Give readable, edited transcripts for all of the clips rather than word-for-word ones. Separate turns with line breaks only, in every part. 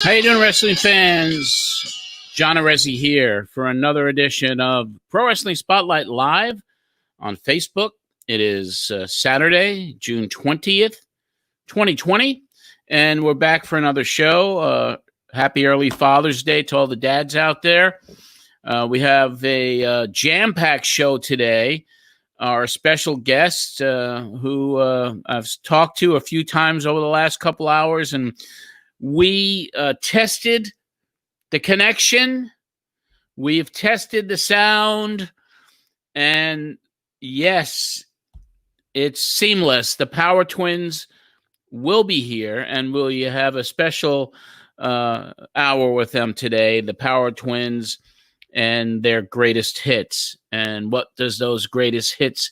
How you doing, wrestling fans? John Arezzi here for another edition of Pro Wrestling Spotlight Live on Facebook. It is Saturday, June 20th, 2020, and we're back for another show. Happy early Father's Day to all the dads out there. We have a jam-packed show today. Our special guest, who I've talked to a few times over the last couple hours, and we tested the connection. We've tested the sound. And yes, it's seamless. The Power Twins will be here, and we'll have a special hour with them today. The Power Twins and their greatest hits. And what does those greatest hits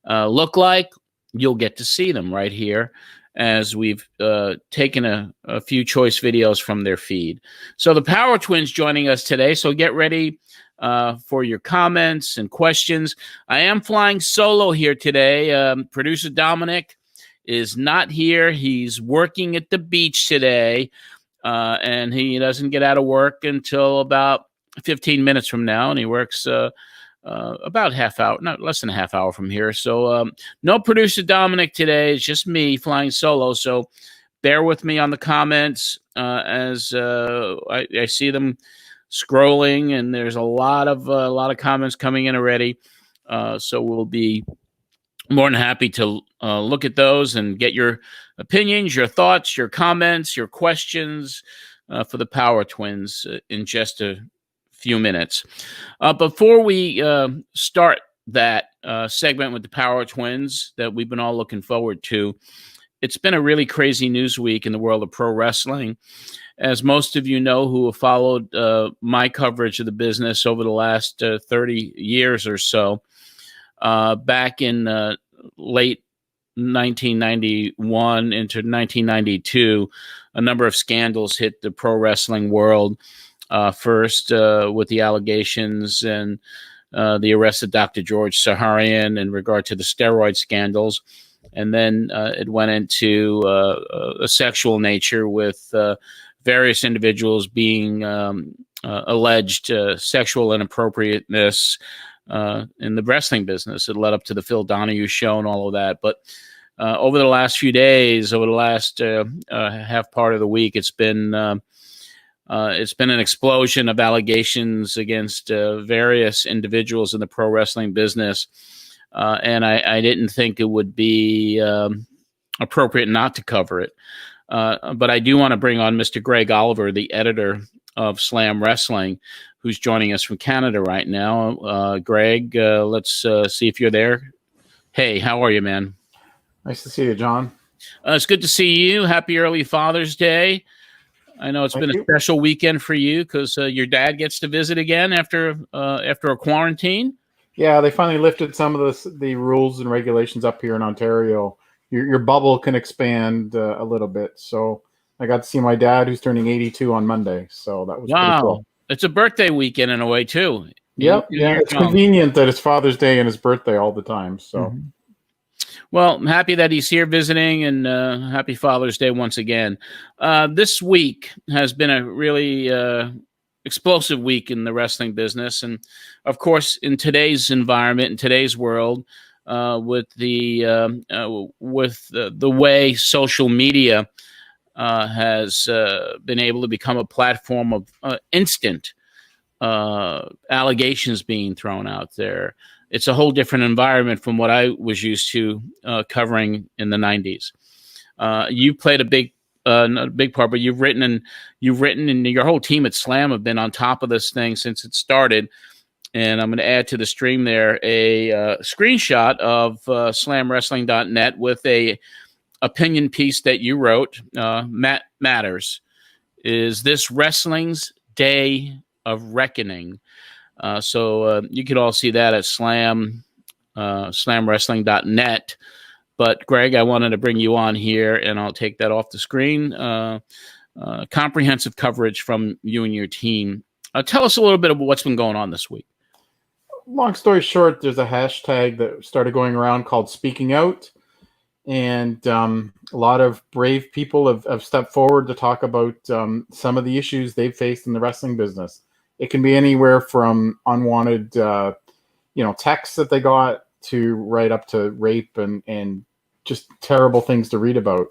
look like? You'll get to see them right here, as we've taken a few choice videos from their feed. So the Power Twins joining us today. So get ready for your comments and questions. I am flying solo here today. Producer Dominic is not here. He's working at the beach today, and he doesn't get out of work until about 15 minutes from now, and he works about half hour, not less than a half hour from here. So no producer Dominic today. It's just me flying solo. So bear with me on the comments as I see them scrolling, and there's a lot of comments coming in already. So we'll be more than happy to look at those and get your opinions, your thoughts, your comments, your questions for the Power Twins in just a few minutes. Before we start that segment with the Power Twins that we've been all looking forward to, it's been a really crazy news week in the world of pro wrestling. As most of you know who have followed my coverage of the business over the last 30 years or so, back in late 1991 into 1992, a number of scandals hit the pro wrestling world. First, with the allegations and the arrest of Dr. George Saharian in regard to the steroid scandals. And then it went into a sexual nature with various individuals being alleged sexual inappropriateness in the wrestling business. It led up to the Phil Donahue show and all of that. But over the last few days, over the last half part of the week, it's been an explosion of allegations against various individuals in the pro wrestling business. And I didn't think it would be appropriate not to cover it. But I do want to bring on Mr. Greg Oliver, the editor of Slam Wrestling, who's joining us from Canada right now. Greg, let's see if you're there. Hey, how are you, man?
Nice to see you, John.
It's good to see you. Happy early Father's Day. I know it's been a special weekend for you because your dad gets to visit again after a quarantine.
Yeah, they finally lifted some of the rules and regulations up here in Ontario. Your bubble can expand a little bit. So I got to see my dad, who's turning 82 on Monday. So that was pretty cool.
It's a birthday weekend in a way too.
Yep. Yeah, it's convenient that it's Father's Day and his birthday all the time. So.
Mm-hmm. Well, I'm happy that he's here visiting, and happy Father's Day once again. This week has been a really explosive week in the wrestling business. And, of course, in today's environment, in today's world, with the way social media has been able to become a platform of instant allegations being thrown out there. It's a whole different environment from what I was used to covering in the 90s. You played a big part, but you've written, and your whole team at Slam have been on top of this thing since it started. And I'm going to add to the stream there a screenshot of slamwrestling.net with a opinion piece that you wrote. Matt Matters. Is this wrestling's day of reckoning? So you could all see that at slamwrestling.net. But, Greg, I wanted to bring you on here, and I'll take that off the screen. Comprehensive coverage from you and your team. Tell us a little bit about what's been going on this week.
Long story short, there's a hashtag that started going around called Speaking Out. and a lot of brave people have stepped forward to talk about some of the issues they've faced in the wrestling business. It can be anywhere from unwanted, texts that they got to right up to rape and just terrible things to read about.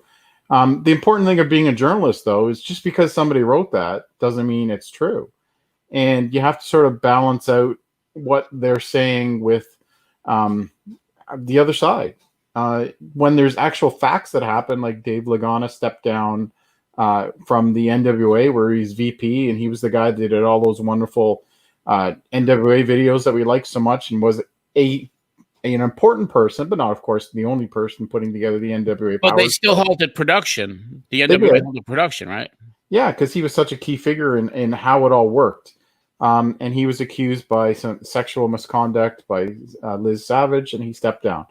The important thing of being a journalist, though, is just because somebody wrote that doesn't mean it's true. And you have to sort of balance out what they're saying with the other side. When there's actual facts that happen, like Dave Lagana stepped down from the NWA, where he's VP, and he was the guy that did all those wonderful NWA videos that we like so much, and was an important person, but not, of course, the only person putting together the NWA.
But they still halted production. The NWA halted production, right?
Yeah, because he was such a key figure in how it all worked. And he was accused by some sexual misconduct by Liz Savage, and he stepped down.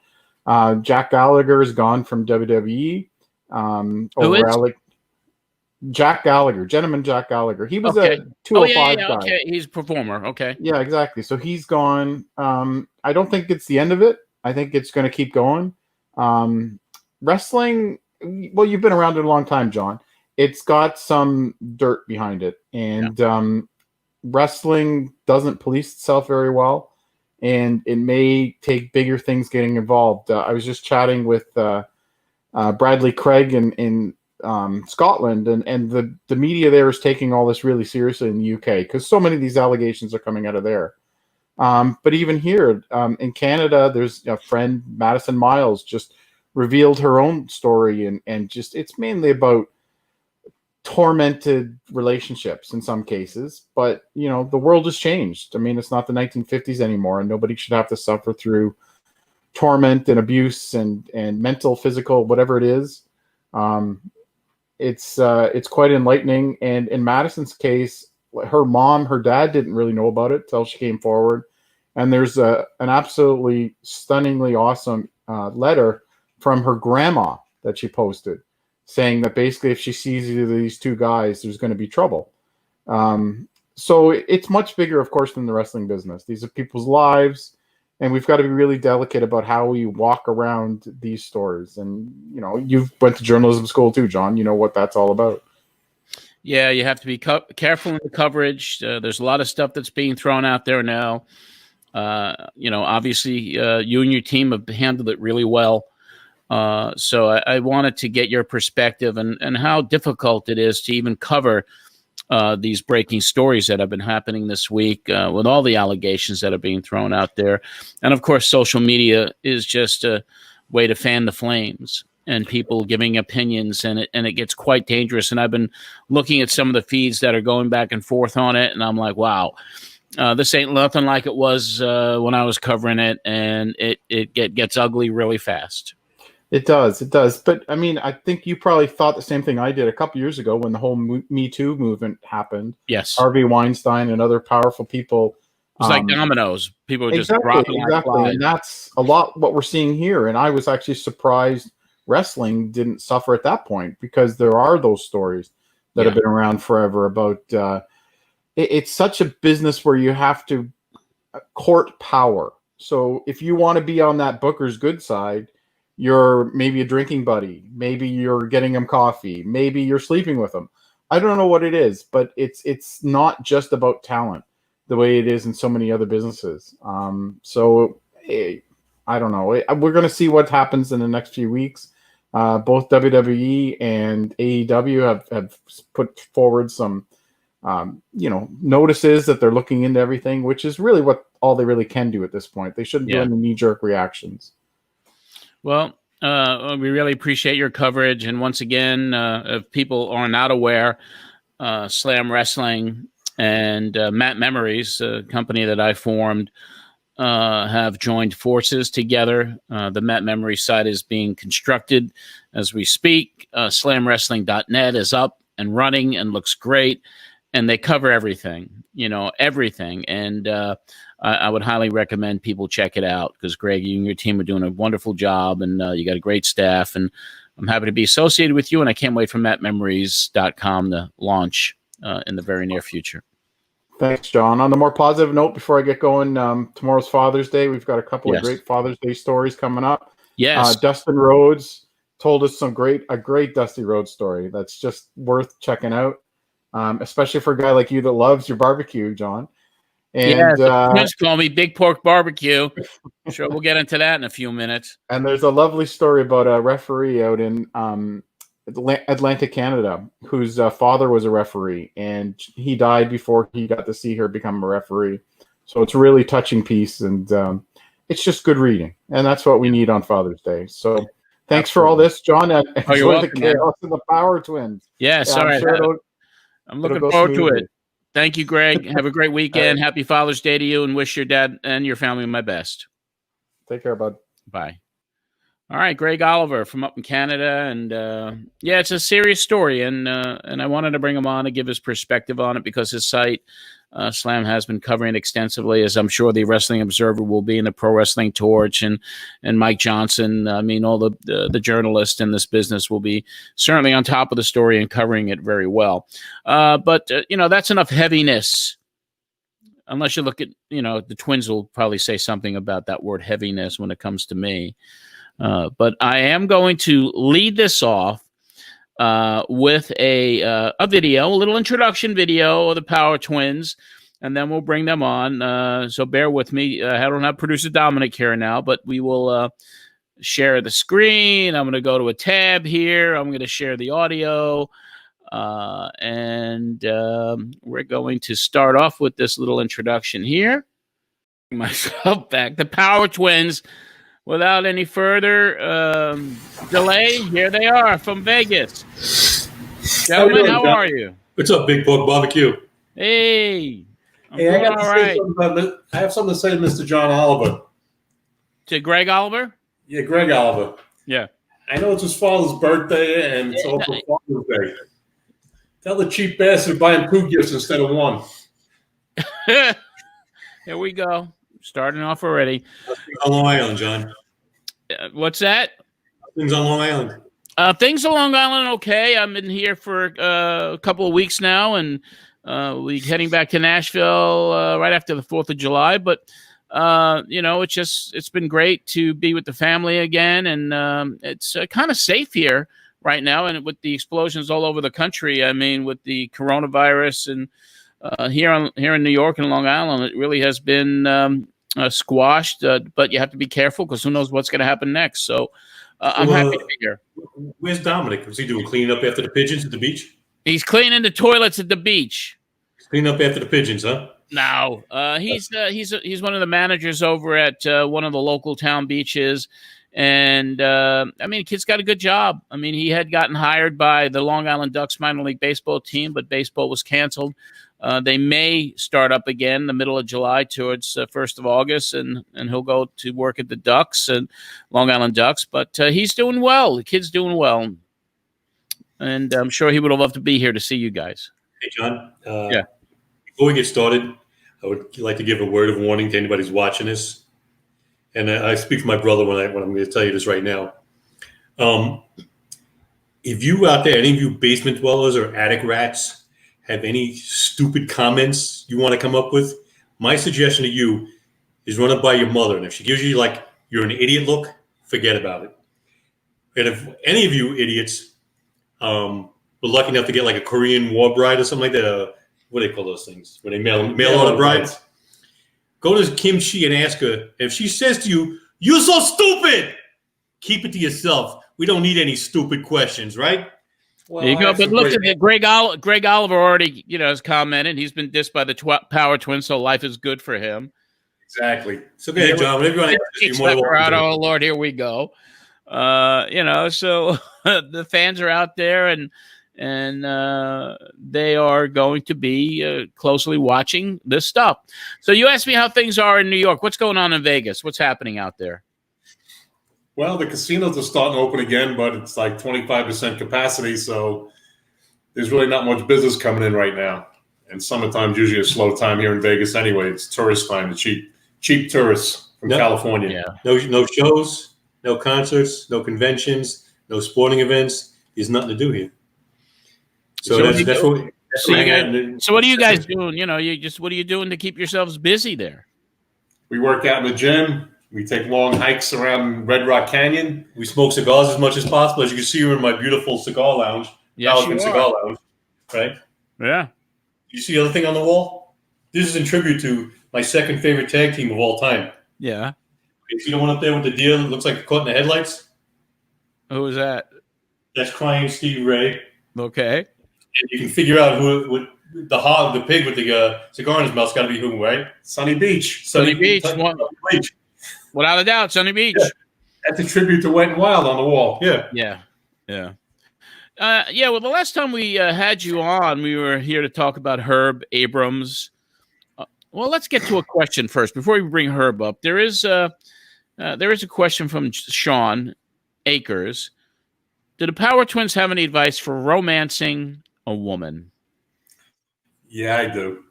Jack Gallagher is gone from WWE.
Who is?
Jack Gallagher, gentleman Jack Gallagher. He was a 205 guy.
Okay, he's a performer. Okay.
Yeah, exactly. So he's gone. I don't think it's the end of it. I think it's going to keep going. Wrestling, well, you've been around it a long time, John. It's got some dirt behind it. And wrestling doesn't police itself very well. And it may take bigger things getting involved. I was just chatting with Bradley Craig in Scotland, and the media there is taking all this really seriously in the UK because so many of these allegations are coming out of there. But even here in Canada, there's a friend, Madison Miles, just revealed her own story, and just it's mainly about tormented relationships in some cases. But the world has changed. I mean, it's not the 1950s anymore, and nobody should have to suffer through torment and abuse and mental, physical, whatever it is. It's quite enlightening. And in Madison's case, her dad didn't really know about it till she came forward. And there's an absolutely stunningly awesome letter from her grandma that she posted, saying that basically if she sees either of these two guys, there's going to be trouble. So it's much bigger, of course, than the wrestling business. These are people's lives, and we've got to be really delicate about how we walk around these stories. And, you've went to journalism school too, John. You know what that's all about.
Yeah, you have to be careful in the coverage. There's a lot of stuff that's being thrown out there now. Obviously, you and your team have handled it really well. So I wanted to get your perspective and how difficult it is to even cover these breaking stories that have been happening this week with all the allegations that are being thrown out there. And of course, social media is just a way to fan the flames and people giving opinions, and it gets quite dangerous. And I've been looking at some of the feeds that are going back and forth on it, and I'm like, wow, this ain't nothing like it was when I was covering it, and it gets ugly really fast.
It does. But I mean, I think you probably thought the same thing I did a couple years ago when the whole Me Too movement happened.
Yes.
Harvey Weinstein and other powerful people.
It's like dominoes. People are just dropping like flies.
And that's a lot what we're seeing here. And I was actually surprised wrestling didn't suffer at that point, because there are those stories that have been around forever about it's such a business where you have to court power. So if you want to be on that Booker's good side, you're maybe a drinking buddy, maybe you're getting him coffee, maybe you're sleeping with him. I don't know what it is, but it's not just about talent the way it is in so many other businesses. I don't know. We're going to see what happens in the next few weeks. Both WWE and AEW have put forward some notices that they're looking into everything, which is really all they really can do at this point. They shouldn't do any knee-jerk reactions.
Well, we really appreciate your coverage. And once again, if people are not aware, Slam Wrestling and Matt Memories, a company that I formed, have joined forces together. The Matt Memories site is being constructed as we speak. SlamWrestling.net is up and running and looks great. And they cover everything, everything. And I would highly recommend people check it out, because Greg, you and your team are doing a wonderful job, and you got a great staff, and I'm happy to be associated with you, and I can't wait for MattMemories.com to launch in the very near future.
Thanks, John. On the more positive note, before I get going, tomorrow's Father's Day. We've got a couple of great Father's Day stories coming up.
Yes.
Dustin Rhodes told us a great Dusty Rhodes story that's just worth checking out, especially for a guy like you that loves your barbecue, John. And
the Twins call me Big Pork Barbecue. Sure, we'll get into that in a few minutes.
And there's a lovely story about a referee out in Atlantic Canada, whose father was a referee, and he died before he got to see her become a referee. So it's a really touching piece, and it's just good reading, and that's what we need on Father's Day. So thanks for all this, John.
You're welcome,
the chaos and the Power Twins.
Yes, all right. I'm looking forward to it. Thank you, Greg. Have a great weekend. Happy Father's Day to you, and wish your dad and your family my best.
Take care, bud.
Bye. All right, Greg Oliver from up in Canada, and yeah, it's a serious story, and I wanted to bring him on to give his perspective on it because his site, Slam, has been covering extensively, as I'm sure the Wrestling Observer will be, in the Pro Wrestling Torch, and Mike Johnson. I mean, all the journalists in this business will be certainly on top of the story and covering it very well. But that's enough heaviness. Unless you look at, the Twins will probably say something about that word heaviness when it comes to me. But I am going to lead this off with a video, a little introduction video of the Power Twins, and then we'll bring them on. So bear with me. I don't have producer Dominic here now, but we will share the screen. I'm going to go to a tab here. I'm going to share the audio. And we're going to start off with this little introduction here. Myself back. The Power Twins. Without any further delay, here they are from Vegas. Gentlemen, how are you?
What's up, Big Pork Barbecue?
Hey.
I have something to say to Mr. John Oliver.
To Greg Oliver?
Yeah, Greg Oliver.
Yeah.
I know it's his father's birthday, and it's also Father's Day. Tell the cheap bastard to buy him 2 gifts instead of 1.
Here we go. Starting off already.
On Long Island, John.
What's that?
Things on Long Island.
Things on Long Island, okay. I've been here for a couple of weeks now, and we're heading back to Nashville right after the 4th of July. But, it's been great to be with the family again, and it's kind of safe here right now. And with the explosions all over the country, I mean, with the coronavirus and here in New York and Long Island, it really has been squashed, but you have to be careful because who knows what's going to happen next. So I'm happy to be here.
Where's Dominic? What's he doing? Cleaning up after the pigeons at the beach?
He's cleaning the toilets at the beach.
He's cleaning up after the pigeons, huh?
No, he's one of the managers over at one of the local town beaches. And, the kid's got a good job. I mean, he had gotten hired by the Long Island Ducks minor league baseball team, but baseball was canceled. They may start up again in the middle of July towards 1st of August, and he'll go to work at the Ducks and Long Island Ducks. But he's doing well. The kid's doing well. And I'm sure he would have loved to be here to see you guys.
Hey, John.
Yeah.
Before we get started, I would like to give a word of warning to anybody who's watching this. And I speak for my brother when I'm going to tell you this right now. If you out there, any of you basement dwellers or attic rats, have any stupid comments you want to come up with, my suggestion to you is run it by your mother. And if she gives you like you're an idiot look, forget about it. And if any of you idiots were lucky enough to get like a Korean war bride or something like that, what do they call those things? When they mail order brides? Go to Kim Chi and ask her, if she says to you, "You're so stupid," keep it to yourself. We don't need any stupid questions, right?
Well, there you go. But look at it. Greg Oliver already, has commented. He's been dissed by the Power Twins, so life is good for him.
Exactly. So go ahead, John. Whatever you want to ask,
oh, Lord, here we go. So the fans are out there, and they are going to be closely watching this stuff. So you asked me how things are in New York. What's going on in Vegas? What's happening out there?
Well, the casinos are starting to open again, but it's like 25% capacity, so there's really not much business coming in right now. And summertime's usually a slow time here in Vegas anyway. It's tourist time, the cheap tourists from California.
Yeah.
No shows, no concerts, no conventions, no sporting events. There's nothing to do here. So
what are you guys doing? What are you doing to keep yourselves busy there?
We work out in the gym.
We take long hikes around Red Rock Canyon.
We smoke cigars as much as possible. As you can see, we're in my beautiful cigar lounge.
Yes,
Pelican
you
Cigar
are.
Lounge, right?
Yeah.
You see the other thing on the wall? This is in tribute to my second favorite tag team of all time.
Yeah.
You see the one up there with the deer that looks like caught in the headlights?
Who was that?
That's Crying Steve Ray.
Okay.
And you can figure out who the pig with the cigar in his mouth's got to be who, right?
Sunny Beach.
Sunny Beach.
Sunny Beach.
Without a doubt, Sunny Beach.
Yeah.
That's a tribute to Wet and Wild on the wall.
Yeah.
Yeah. Yeah. Well, the last time we had you on, we were here to talk about Herb Abrams. Well, let's get to a question first before we bring Herb up. There is a question from Sean Akers. Do the Power Twins have any advice for romancing a woman?
Yeah, I do.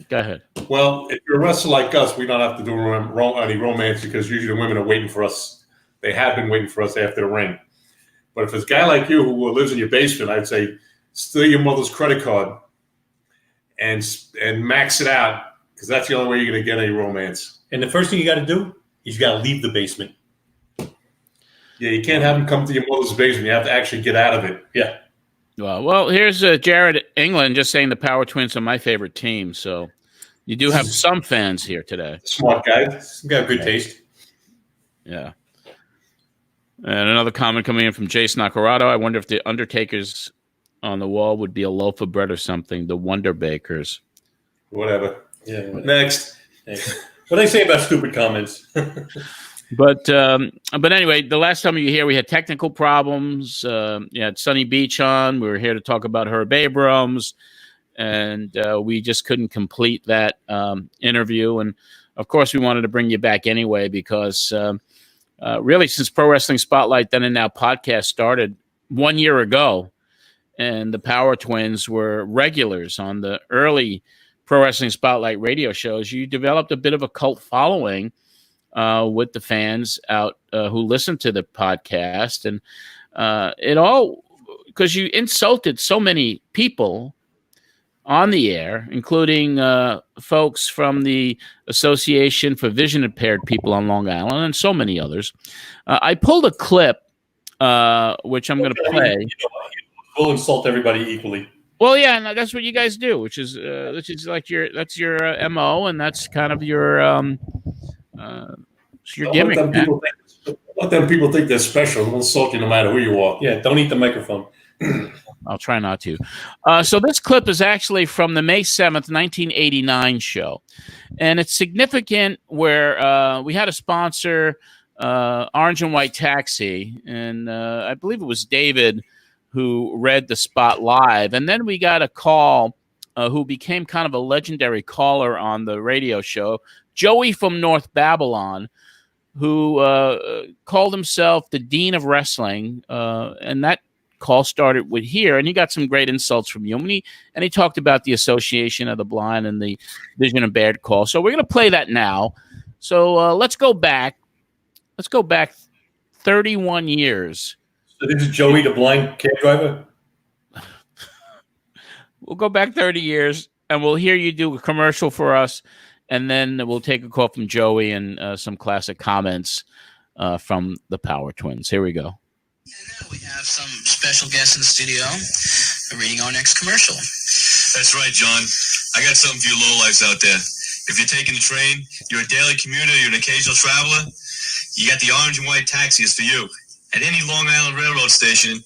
Go ahead.
Well, if you're a wrestler like us, we don't have to do any romance because usually the women are waiting for us. They have been waiting for us after the ring. But if it's a guy like you who lives in your basement, I'd say steal your mother's credit card and max it out because that's the only way you're going to get any romance.
And the first thing you got to do is you got to leave the basement.
Yeah, you can't have them come to your mother's basement. You have to actually get out of it.
Yeah.
Well, here's Jared England just saying the Power Twins are my favorite team. So you do have some fans here today.
Smart guy.
You got good taste.
Yeah. And another comment coming in from Jace Nacarado. I wonder if the Undertakers on the wall would be a loaf of bread or something. The Wonder Bakers.
Whatever.
Yeah.
Next.
What do they say about stupid comments?
But anyway, the last time you were here, we had technical problems. You had Sunny Beach on. We were here to talk about Herb Abrams, and we just couldn't complete that interview. And of course, we wanted to bring you back anyway because really, since Pro Wrestling Spotlight Then and Now podcast started 1 year ago, and the Power Twins were regulars on the early Pro Wrestling Spotlight radio shows, you developed a bit of a cult following with the fans out who listen to the podcast. And it all because you insulted so many people on the air, including folks from the Association for Vision Impaired People on Long Island and so many others. I pulled a clip, which I'm going to play.
We'll insult everybody equally.
Well, yeah, and that's what you guys do, which is like your MO, and that's kind of your gimmick.
Let them people think they're special. They'll insult you no matter who you are.
Yeah, don't eat the microphone.
I'll try not to. So this clip is actually from the May 7th, 1989 show. And it's significant where we had a sponsor, Orange and White Taxi, and I believe it was David who read the spot live. And then we got a call who became kind of a legendary caller on the radio show, Joey from North Babylon, who called himself the Dean of Wrestling. And that call started with here, and he got some great insults from you. And he talked about the Association of the Blind and the Vision Impaired call. So we're going to play that now. So let's go back. Let's go back 31 years.
So this is Joey, the blind cab driver?
We'll go back 30 years, and we'll hear you do a commercial for us, and then we'll take a call from Joey and some classic comments from the Power Twins. Here we go.
And now we have some special guests in the studio reading our next commercial.
That's right, John. I got something for you lowlifes out there. If you're taking the train, you're a daily commuter, you're an occasional traveler, you got the Orange and White Taxi is for you. At any Long Island Railroad station,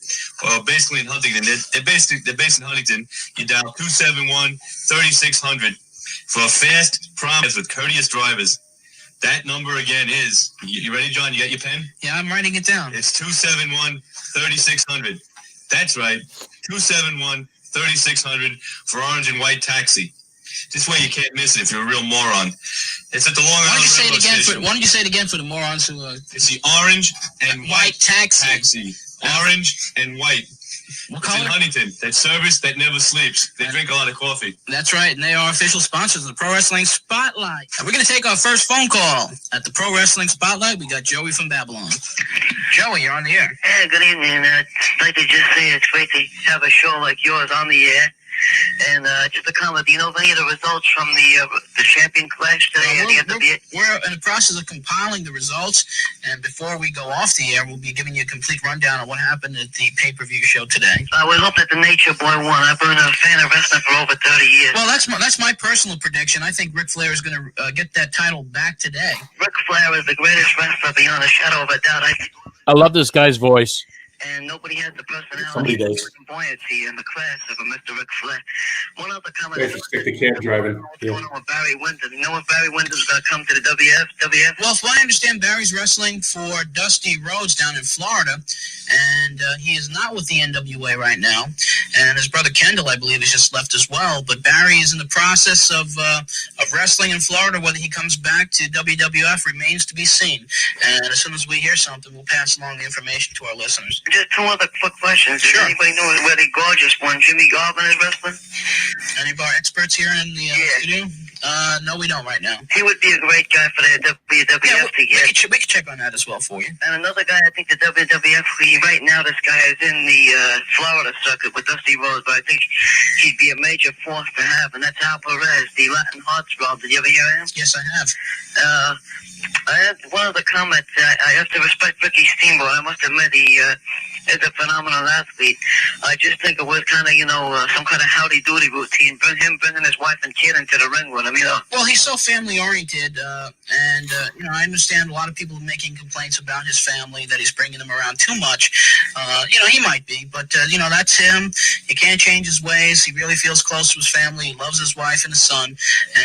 or basically in Huntington, they're based in Huntington, you dial 271-3600 for a fast promise with courteous drivers. That number again is, you ready, John? You got your pen?
Yeah, I'm writing it down.
It's 271-3600. That's right, 271-3600 for Orange and White Taxi. This way you can't miss it if you're a real moron. It's at the Long Island Railroad Station.
Why don't you say it again for the morons who are...
It's the Orange and White Taxi. Orange and White.
What
It's in
color?
Huntington. That service that never sleeps. They drink a lot of coffee.
That's right, and they are official sponsors of the Pro Wrestling Spotlight. And we're going to take our first phone call. At the Pro Wrestling Spotlight, we got Joey from Babylon. Joey, you're on the air.
Yeah, good evening. I'd like to just say it's great to have a show like yours on the air. And just a comment, do you know of any of the results from the champion clash today at the end of the year?
We're in the process of compiling the results, and before we go off the air, we'll be giving you a complete rundown of what happened at the pay-per-view show today.
I would hope that the Nature Boy won. I've been a fan of wrestling for over 30 years.
Well, that's my personal prediction. I think Ric Flair is going to get that title back today.
Ric Flair is the greatest wrestler beyond a shadow of a doubt.
I love this guy's voice.
And nobody has the
Somebody
personality
does.
and buoyancy and the class of a Mr. Ric Flair. One other comment.
They should stick to cab driving.
What's going on with Barry Windham? You know if Barry Windham's going to come to the WF?
Well, from what I understand, Barry's wrestling for Dusty Rhodes down in Florida, and he is not with the NWA right now. And his brother Kendall, I believe, has just left as well. But Barry is in the process of wrestling in Florida. Whether he comes back to WWF remains to be seen. And as soon as we hear something, we'll pass along the information to our listeners.
Just two other quick questions.
Sure.
Does anybody know where the gorgeous one, Jimmy Garvin, is wrestling?
Any of our experts here in the studio? No, we don't right now.
He would be a great guy for the WWF
Yeah,
to get.
we can check on that as well for you.
And another guy, I think the WWF, right now this guy is in the Florida circuit with Dusty Rhodes, but I think he'd be a major force to have, and that's Al Perez, the Latin heartthrob. Did you ever hear him?
Yes, I have.
I had one other comment. I have to respect Ricky Steamboat. I must admit he is a phenomenal athlete. I just think it was kind of, some kind of howdy-doody routine. Bringing his wife and kid into the ring with him,
Well, he's so family-oriented, and I understand a lot of people making complaints about his family, that he's bringing them around too much. He might be, but, that's him. You can't change his ways. He really feels close to his family. He loves his wife and his son,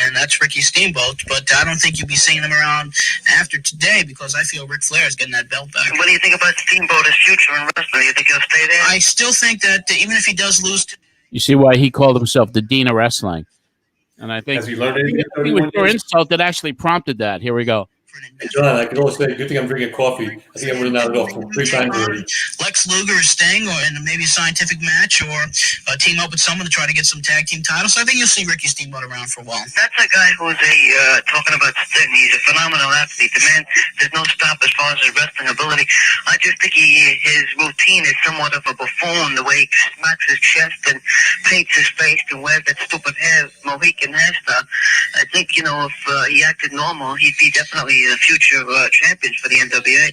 and that's Ricky Steamboat. But I don't think you'll be seeing him around after today, because I feel Ric Flair is getting that belt back.
What do you think about Steamboat's future in wrestling? You think he'll stay there?
I still think that even if he does lose today,
You see why he called himself the Dean of Wrestling. And I think
Has he learned anything?
he was your insult that actually prompted that. Here we go.
Hey, John, I can also say, good thing I'm drinking coffee. I think I've written that off 3 times already.
Lex Luger or Sting, or in maybe a scientific match, or team up with someone to try to get some tag team titles. So I think you'll see Ricky Steamboat around for a while.
That's a guy who's talking about Sting. He's a phenomenal athlete. The man, there's no stop as far as his wrestling ability. I just think his routine is somewhat of a buffoon, the way he smacks his chest and paints his face and wears that stupid Mohican hairstyle. I think, if he acted normal, he'd be definitely a future champion for the NWA.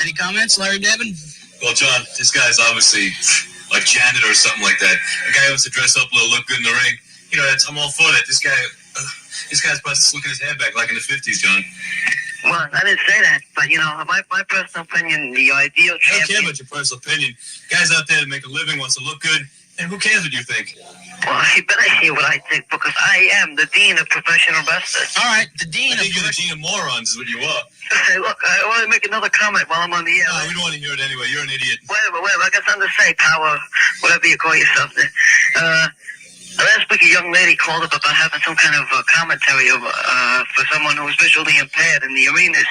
Any comments, Larry Devin?
Well, John, this guy's obviously like janitor or something like that. A guy who wants to dress up a little, look good in the ring. I'm all for that. This guy's supposed to look at his hair back like in the 50s, John.
Well, I didn't say that, but my personal opinion, the ideal
I don't care
champion.
about your personal opinion. Guys out there that make a living wants to look good, and who cares what you think?
Well, you better hear what I think, because I am the dean of professional wrestlers.
All right, the dean
I think
of
you're the dean of morons is what you are.
Hey, look, I want to make another comment while I'm on the air.
No, we don't want to hear it anyway. You're an idiot.
Whatever, I got something to say, power, whatever you call yourself. Last week, a young lady called up about having some kind of commentary for someone who was visually impaired in the arenas.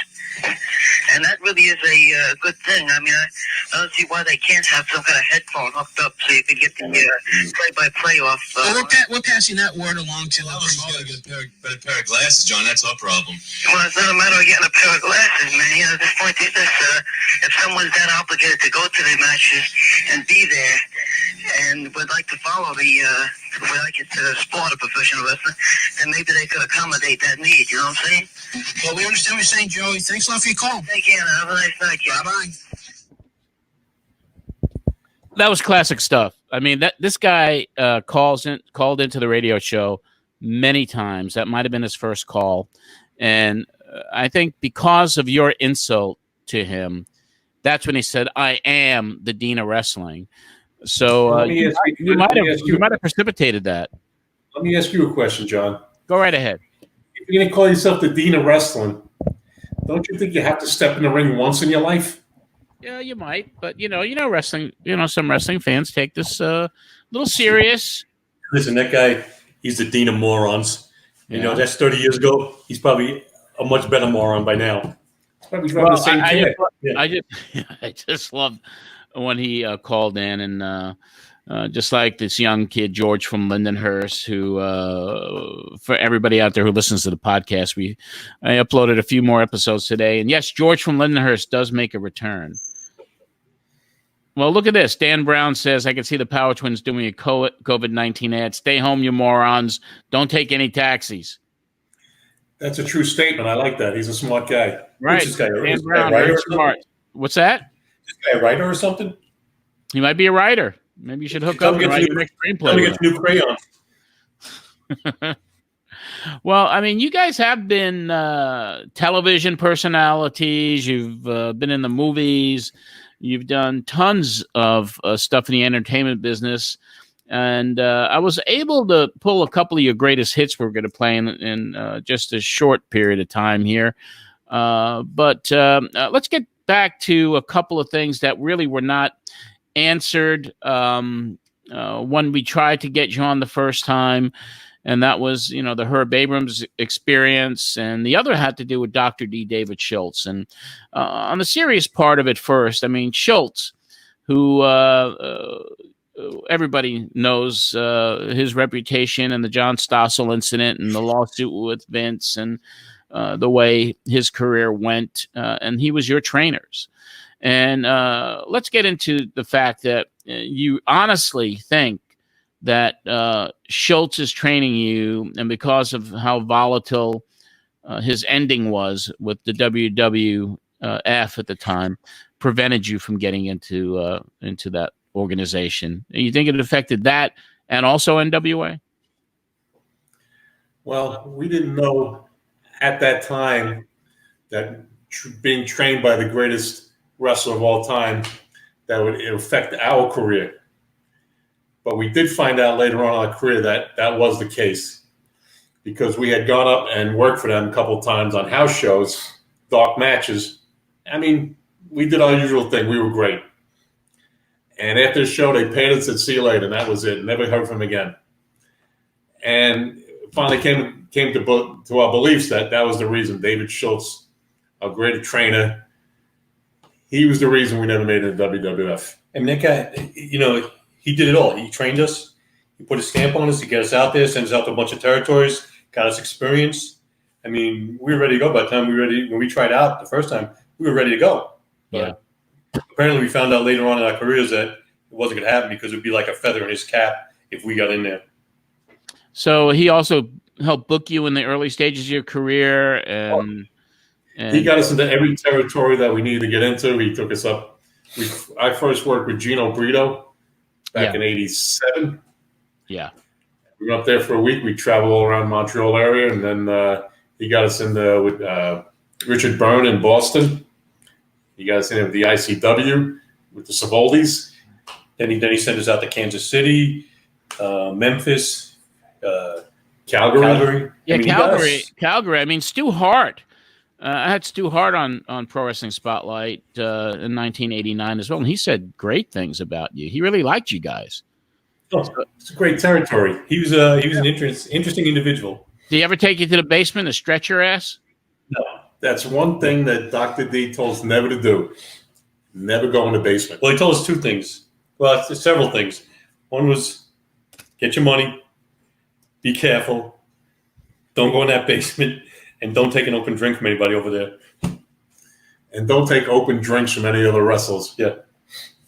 And that really is a good thing. I mean, I don't see why they can't have some kind of headphone hooked up so you can get the play-by-play off.
Well, we're passing that word along to the
Well, she's got to
promoter.
get a better pair of glasses, John. That's our problem.
Well, it's not a matter of getting a pair of glasses, man. At this point, is this, if someone's that obligated to go to the matches and be there and would like to follow the what I consider the sport of professional wrestling, then maybe they could accommodate that need. You know what I'm saying?
Well, we understand what you're saying, Joey. Thanks a lot for your call.
Take care. Have a nice night, kid.
Bye-bye.
That was classic stuff. I mean, this guy called into the radio show many times. That might have been his first call. And I think because of your insult to him, that's when he said, I am the Dean of Wrestling. So you might have precipitated that.
Let me ask you a question, John.
Go right ahead.
If you're going to call yourself the Dean of Wrestling, don't you think you have to step in the ring once in your life?
Yeah, you might, but wrestling. Some wrestling fans take this a little serious.
Listen, that guy, he's the Dean of morons.
Yeah.
That's 30 years ago. He's probably a much better moron by now.
Probably driving the same kid.
I just love when he called in and just like this young kid, George from Lindenhurst, who, for everybody out there who listens to the podcast, I uploaded a few more episodes today. And yes, George from Lindenhurst does make a return. Well, look at this. Dan Brown says, I can see the Power Twins doing a COVID-19 ad. Stay home, you morons. Don't take any taxis.
That's a true statement. I like that. He's a smart guy.
Right.
Who's this guy?
Dan
Is this guy a
Brown,
writer
very
or something?
smart. What's that?
Is this guy a writer or something?
He might be a writer. Maybe you should hook
Tell
up
him
and
to
write
get
your next
Tell him
screenplay.
to
with
get new crayons.
Well, I mean, you guys have been television personalities. You've been in the movies. You've done tons of stuff in the entertainment business. And I was able to pull a couple of your greatest hits we're going to play in just a short period of time here. But let's get back to a couple of things that really were not answered when we tried to get you on the first time. And that was, the Herb Abrams experience. And the other had to do with Dr. D. David Schultz. And on the serious part of it first, I mean, Schultz, who everybody knows his reputation and the John Stossel incident and the lawsuit with Vince and the way his career went. And he was your trainers. And let's get into the fact that you honestly think that Schultz is training you, and because of how volatile his ending was with the WWF at the time, prevented you from getting into that organization. You think it affected that and also NWA?
Well, we didn't know at that time that being trained by the greatest wrestler of all time, that would affect our career. But we did find out later on in our career that that was the case, because we had gone up and worked for them a couple of times on house shows, dark matches. I mean, we did our usual thing. We were great. And after the show, they paid us and said, see you later. And that was it. Never heard from them again. And finally came to our beliefs that that was the reason. David Schultz, a great trainer, he was the reason we never made it to WWF.
I mean, that guy, he did it all. He trained us. He put a stamp on us to get us out there, sent us out to a bunch of territories, got us experience. I mean, we were ready to go by the time when we tried out the first time, we were ready to go. But apparently we found out later on in our careers that it wasn't going to happen, because it would be like a feather in his cap if we got in there.
So he also helped book you in the early stages of your career. And
he got us into every territory that we needed to get into. He took us up. I first worked with Gino Brito back in '87.
Yeah.
We went up there for a week. We traveled all around Montreal area, and then he got us in with Richard Byrne in Boston. He got us in with the ICW with the Savoldis.
Then he sent us out to Kansas City, Memphis,
Calgary.
Yeah, Calgary. I mean, Stu Hart. I had Stu Hart on Pro Wrestling Spotlight in 1989 as well, and he said great things about you. He really liked you guys.
Oh, it's a great territory. He was an interesting individual.
Did he ever take you to the basement to stretch your ass?
No, that's one thing that Dr. D told us never to do. Never go in the basement.
Well, he told us two things. Well, several things. One was get your money, be careful, don't go in that basement, and don't take an open drink from anybody over there.
And don't take open drinks from any other wrestlers.
Yeah.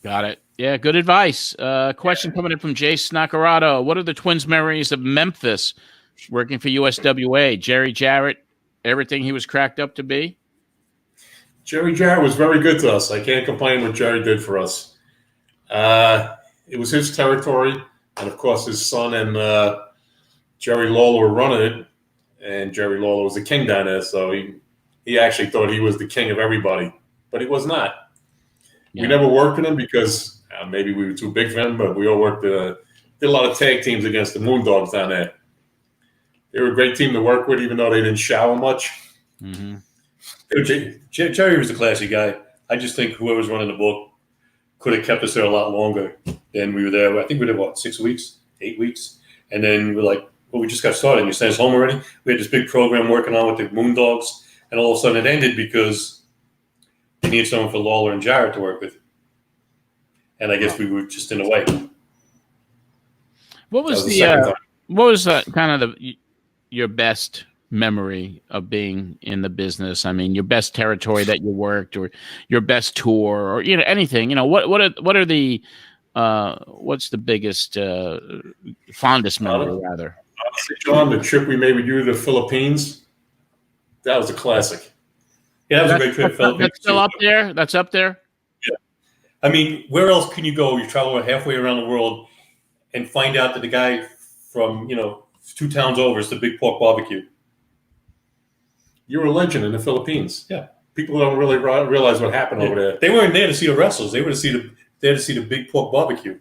Got it. Yeah, good advice. Question coming in from Jay Snackerado. What are the Twins' memories of Memphis working for USWA? Jerry Jarrett, everything he was cracked up to be?
Jerry Jarrett was very good to us. I can't complain what Jerry did for us. It was his territory. And, of course, his son and Jerry Lawler were running it. And Jerry Lawler was the king down there, so he actually thought he was the king of everybody. But he was not. Yeah. We never worked with him because maybe we were too big for him, but we all worked did a lot of tag teams against the Moondogs down there. They were a great team to work with, even though they didn't shower much.
Mm-hmm. Jerry was a classy guy. I just think whoever's running the book could have kept us there a lot longer than we were there. I think we did, 6 weeks, 8 weeks? And then we're like, well, we just got started. And you sent us home already? We had this big program working on with the Moondogs, and all of a sudden it ended because they needed someone for Lawler and Jarrett to work with. And I guess we were just in the way.
What was kind of your best memory of being in the business? I mean, your best territory that you worked, or your best tour, or anything. What are the what's the biggest fondest memory rather?
Honestly, John, the trip we made with you to the Philippines, that was a classic.
Yeah, that was a great trip.
That's still up there. That's up there.
Yeah. I mean, where else can you go? You travel halfway around the world and find out that the guy from 2 towns over is the Big Pork Barbecue.
You're a legend in the Philippines.
Yeah.
People don't really realize what happened over there.
They weren't there to see the wrestlers. They were there to see the Big Pork Barbecue.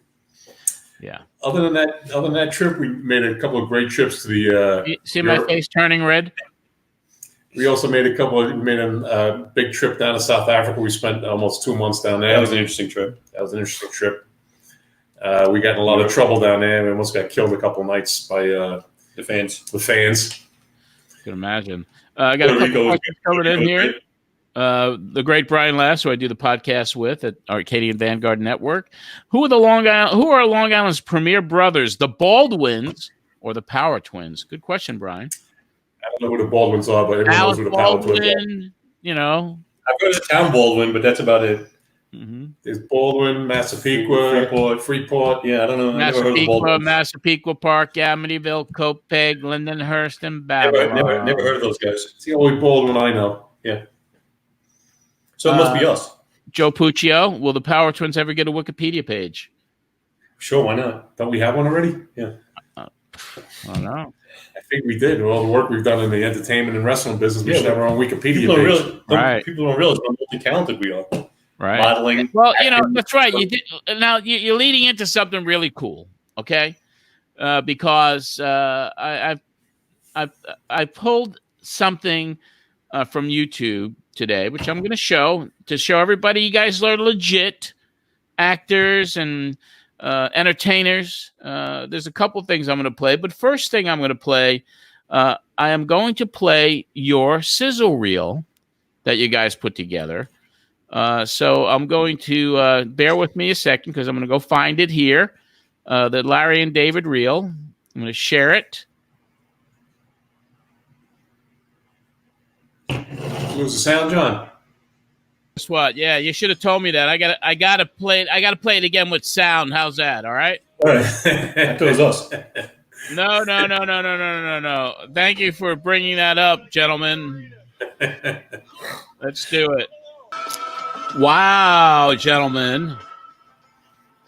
Yeah.
Other than that trip, we made a couple of great trips to the.
You see my face turning red?
We also made a big trip down to South Africa. We spent almost 2 months down there.
That was an interesting trip.
We got in a lot of trouble down there. We almost got killed a couple nights by
The fans.
I can imagine. I got a couple questions coming in here. The great Brian Lass, who I do the podcast with at Arcadian Vanguard Network. Who are Long Island's premier brothers, the Baldwins or the Power Twins? Good question, Brian.
I don't know who the Baldwins are, but everyone knows who the Power Twins are.
I've heard of town Baldwin, but that's about it.
Mm-hmm.
There's Baldwin, Massapequa, Freeport.
Yeah, I don't know.
Massapequa Park, Amityville, Copeg, Lindenhurst, and Babbitt.
Never heard of those guys.
It's the only Baldwin I know.
Yeah. So it must be us.
Joe Puccio, will the Power Twins ever get a Wikipedia page?
Sure, why not?
Don't we have one already?
Yeah.
I don't know.
I think we did. All the work we've done in the entertainment and wrestling business, we should have our own Wikipedia page.
People don't realize how multi-talented we are.
Right.
Modeling.
Well, that's right. You did. Now you're leading into something really cool. Okay. Because I pulled something from YouTube today, which I'm going to show everybody. You guys are legit actors and entertainers. There's a couple things I'm going to play, but first thing I'm going to play, I am going to play your sizzle reel that you guys put together. So I'm going to bear with me a second because I'm going to go find it here. The Larry and David reel. I'm going to share it.
Lose the sound, John.
Guess what? Yeah, you should have told me that. I gotta play it. I gotta play it again with sound. How's that? All right.
All right. I thought it was us.
No. Thank you for bringing that up, gentlemen. Let's do it. Wow, gentlemen.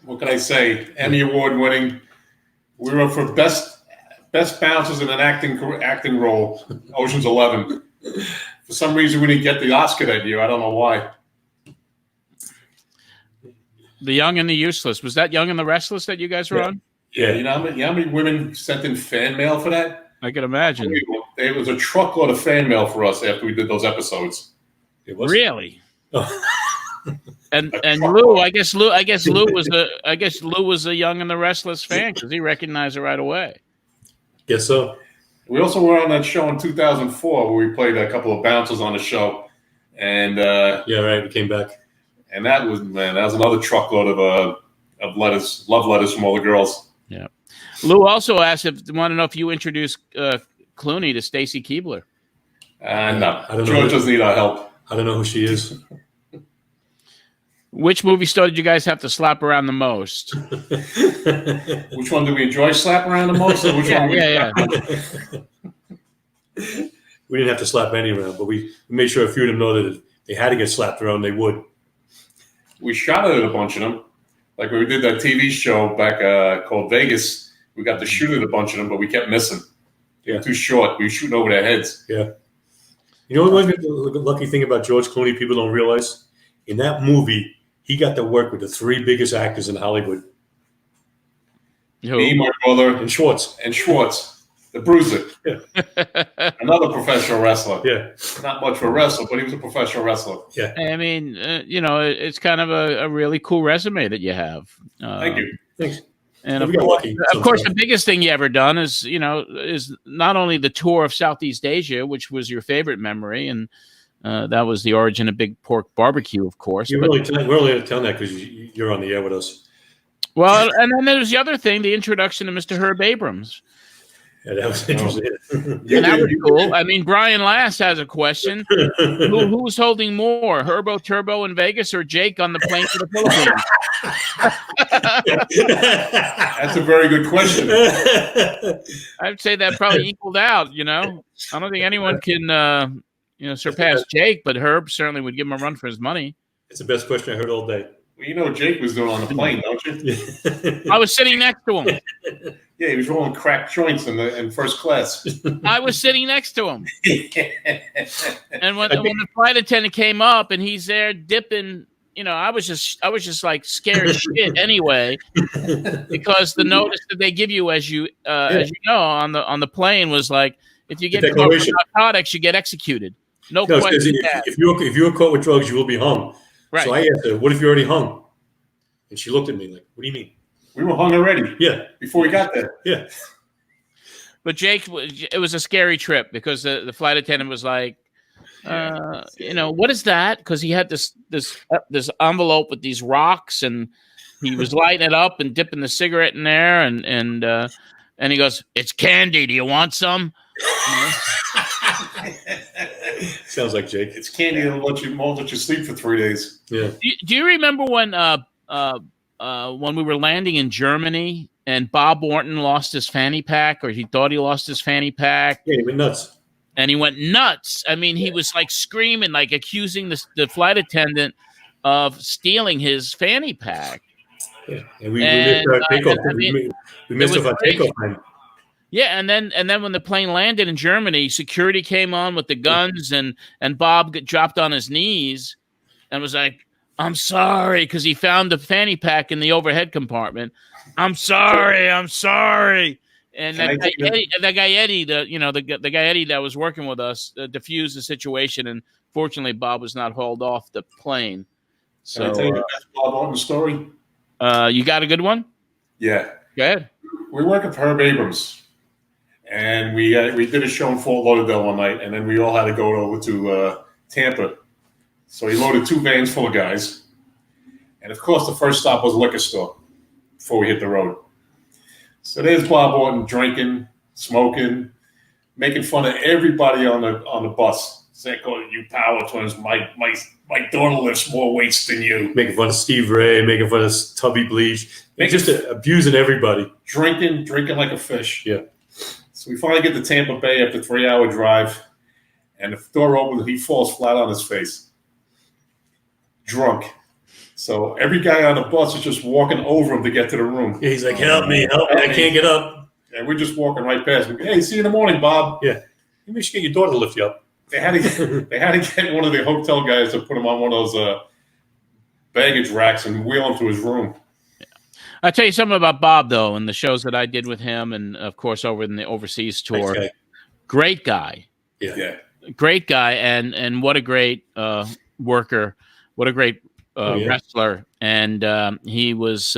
What can I say? Emmy Award winning. We were up for best bouncers in an acting role. Ocean's 11. For some reason, we didn't get the Oscar that year. I don't know why.
The Young and the Useless. Was that Young and the Restless that you guys were on?
Yeah. You know how many women sent in fan mail for that?
I can imagine.
It was a truckload of fan mail for us after we did those episodes.
It was
really. And Lou, I guess Lou was a Young and the Restless fan because he recognized it right away.
Guess so.
We also were on that show in 2004 where we played a couple of bouncers on the show, and
yeah, right. We came back,
and that was another truckload of love letters from all the girls.
Yeah. Lou also asked want to know if you introduced Clooney to Stacy Keibler.
No, George doesn't need our help.
I don't know who she is.
Which movie star did you guys have to slap around the most?
Which one do we enjoy slapping around the most? Or which one?
Yeah.
We didn't have to slap any around, but we made sure a few of them know that if they had to get slapped around, they would.
We shot at a bunch of them. Like when we did that TV show back called Vegas, we got to shoot at a bunch of them, but we kept missing. They were too short. We were shooting over their heads.
Yeah. You know what the lucky thing about George Clooney people don't realize? In that movie, he got to work with the 3 biggest actors in Hollywood.
Me, my brother,
and Schwartz.
The Bruiser.
Yeah.
Another professional wrestler.
Yeah.
Not much of a wrestler, but he was a professional wrestler.
Yeah.
I mean, it's kind of a really cool resume that you have.
Thank you. Thanks.
And of course, the biggest thing you ever done is not only the tour of Southeast Asia, which was your favorite memory, and that was the origin of Big Pork Barbecue, of course.
We're only telling that because you're on the air with us.
Well, and then there's the other thing, the introduction to Mr. Herb Abrams.
Yeah, that was interesting.
And that was cool. I mean, Brian Last has a question. Who's holding more, Herbo Turbo in Vegas or Jake on the plane to the Philippines?
That's a very good question.
I'd say that probably equaled out, you know. I don't think anyone can, surpass Jake, but Herb certainly would give him a run for his money.
It's the best question I heard all day.
Well, you know what Jake was doing on the plane, don't you?
I was sitting next to him.
Yeah, he was rolling crack joints in first class.
I was sitting next to him. And when the flight attendant came up and he's there dipping, I was just like scared shit anyway, because the notice that they give you as you know on the plane was like, if you get caught with narcotics, you get executed. No question.
If you're caught with drugs, you will be hung.
Right.
So I asked her, "What if you're already hung?" And she looked at me like, "What do you mean?"
We were hung already.
Yeah,
before we got there.
Yeah.
But Jake, it was a scary trip because the flight attendant was like, what is that? Because he had this envelope with these rocks, and he was lighting it up and dipping the cigarette in there, and he goes, "It's candy. Do you want some?"
Sounds like Jake.
It's candy that'll let you sleep for 3 days.
Yeah.
Do you remember when we were landing in Germany and Bob Orton lost his fanny pack, or he thought he lost his fanny pack?
Yeah, he went nuts.
And he went nuts. I mean, he was like screaming, like accusing the flight attendant of stealing his fanny pack.
Yeah, and we missed our takeoff. We missed our takeoff time.
Yeah, and then when the plane landed in Germany, security came on with the guns, and Bob dropped on his knees and was like, "I'm sorry," because he found the fanny pack in the overhead compartment. I'm sorry. And that guy Eddie, the guy Eddie that was working with us, diffused the situation, and fortunately, Bob was not hauled off the plane. So,
can I tell you the best Bob Orton story?
You got a good one?
Yeah.
Go ahead.
We're working for Herb Abrams, and we did a show in Fort Lauderdale one night, and then we all had to go over to Tampa. So he loaded 2 vans full of guys, and of course, the first stop was a liquor store before we hit the road. So there's Bob Orton drinking, smoking, making fun of everybody on the bus. Saying, "Oh, you power twins, my daughter lifts more weights than you."
Making fun of Steve Ray, making fun of Tubby Bleach, just abusing everybody.
Drinking like a fish.
Yeah.
So we finally get to Tampa Bay after a 3-hour drive, and the door opens, he falls flat on his face. Drunk. So every guy on the bus is just walking over him to get to the room.
Yeah, he's like, help me, I can't get up.
And we're just walking right past him. "Hey, see you in the morning, Bob."
Yeah. Maybe you should get your daughter to lift you up.
They had to get one of the hotel guys to put him on one of those baggage racks and wheel him to his room.
I'll tell you something about Bob, though, and the shows that I did with him, and, of course, over in the overseas tour.
Nice guy.
Great guy.
Yeah.
Great guy, and what a great worker. What a great wrestler. And he was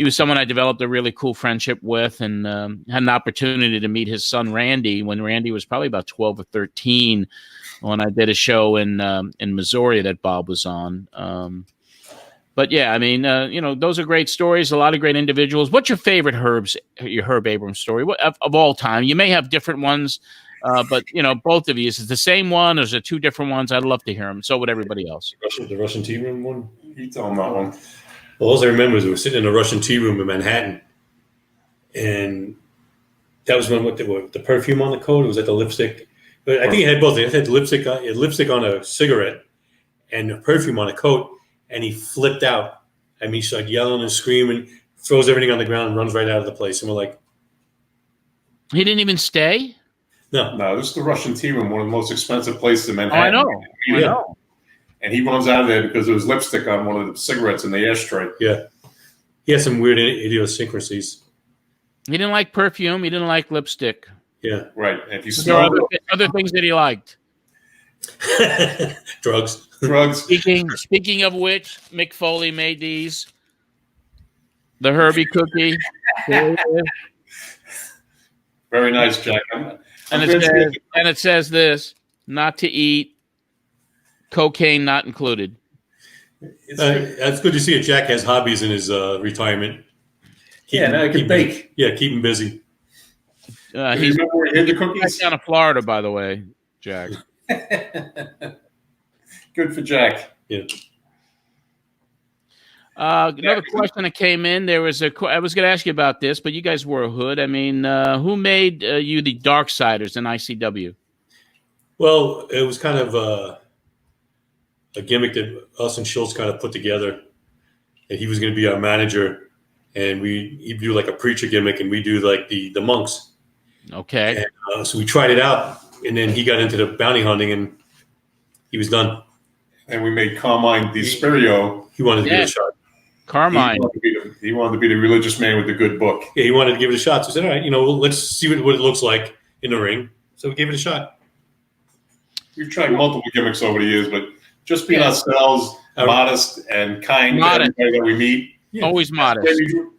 someone I developed a really cool friendship with, and had an opportunity to meet his son, Randy, when Randy was probably about 12 or 13, when I did a show in Missouri that Bob was on. But yeah, I mean, those are great stories. A lot of great individuals. What's your favorite Herb Abrams story of all time? You may have different ones, but both of you, is it the same one, or is it 2 different ones? I'd love to hear them. So would everybody else.
The Russian tea room one.
You tell him that one.
Well, all I remember is we were sitting in a Russian tea room in Manhattan, and that was when the perfume on the coat. It was like the lipstick. But I think it had both. It had lipstick on a cigarette, and the perfume on a coat. And he flipped out. I mean, he started yelling and screaming, throws everything on the ground, and runs right out of the place. And we're like,
he didn't even stay?
No, this is the Russian tea room, one of the most expensive places in Manhattan.
I know.
And he runs out of there because there was lipstick on one of the cigarettes in the ashtray.
Yeah. He had some weird idiosyncrasies.
He didn't like perfume. He didn't like lipstick.
Yeah.
Right. And if you smell
other things that he liked.
Drugs.
Speaking of which, Mick Foley made these. The Herbie cookie.
Very nice, Jack.
And it says this: not to eat, cocaine not included.
That's good to see that Jack has hobbies in his retirement.
Now he can bake.
Yeah, keep him busy.
He's
remember where he hid the
back
cookies?
down to Florida, by the way, Jack.
Good for Jack.
Yeah.
Another question that came in. I was going to ask you about this, but you guys were a hood. I mean, who made you the Darksiders in ICW?
Well, it was kind of a gimmick that us and Schultz kind of put together, and he was going to be our manager, and he'd do like a preacher gimmick, and we do like the monks.
Okay.
And, so we tried it out, and then he got into the bounty hunting, and he was done.
And we made Carmine Desperio.
He wanted to give it a shot.
Carmine.
He wanted to be the religious man with the good book.
Yeah, he wanted to give it a shot. So we said, all right, let's see what it looks like in the ring. So we gave it a shot.
We've tried multiple gimmicks over the years, but just being ourselves, modest and kind to everybody that we meet.
Yeah.
Always modest.